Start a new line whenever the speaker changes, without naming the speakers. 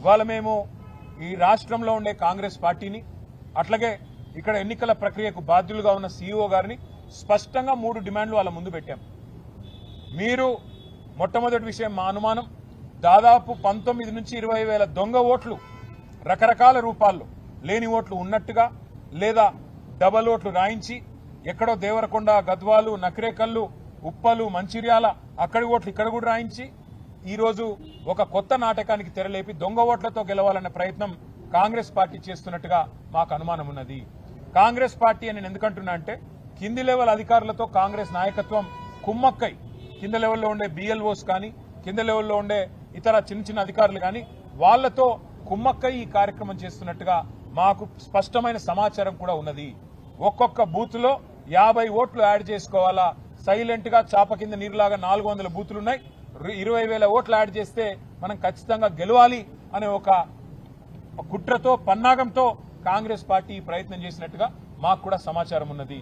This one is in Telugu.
ఇవాళ మేము ఈ రాష్ట్రంలో ఉండే కాంగ్రెస్ పార్టీని అట్లాగే ఇక్కడ ఎన్నికల ప్రక్రియకు బాధ్యులుగా ఉన్న సీఈఓ గారిని స్పష్టంగా 3 డిమాండ్లు వాళ్ళ ముందు పెట్టాం. మీరు మొట్టమొదటి విషయం, మా అనుమానం దాదాపు 19 నుంచి 20 వేల దొంగ ఓట్లు రకరకాల రూపాల్లో లేని ఓట్లు ఉన్నట్టుగా లేదా డబల్ ఓట్లు రాయించి ఎక్కడో దేవరకొండ, గద్వాలు, నకిరేకల్లు, ఉప్పలు, మంచిర్యాల అక్కడి ఓట్లు ఇక్కడ కూడా రాయించి ఈరోజు ఒక కొత్త నాటకానికి తెరలేపి దొంగ ఓట్లతో గెలవాలనే ప్రయత్నం కాంగ్రెస్ పార్టీ చేస్తున్నట్టుగా మాకు అనుమానం ఉన్నది. కాంగ్రెస్ పార్టీ అని నేను ఎందుకంటున్నా అంటే కింది లెవెల్ అధికారులతో కాంగ్రెస్ నాయకత్వం కుమ్మక్కై కింద లెవెల్లో ఉండే బిఎల్ఓస్ కానీ కింద లెవెల్లో ఉండే ఇతర చిన్న చిన్న అధికారులు కానీ వాళ్లతో కుమ్మక్కై ఈ కార్యక్రమం చేస్తున్నట్టుగా మాకు స్పష్టమైన సమాచారం కూడా ఉన్నది. ఒక్కొక్క బూత్ లో 50 ఓట్లు యాడ్ చేసుకోవాలా, సైలెంట్ గా చాప కింద నీరులాగా 400 బూతులున్నాయి, 20,000 ఓట్లు యాడ్ చేస్తే మనం ఖచ్చితంగా గెలవాలి అనే ఒక కుట్రతో పన్నాగంతో కాంగ్రెస్ పార్టీ ప్రయత్నం చేసినట్టుగా మాకు కూడా సమాచారం ఉన్నది.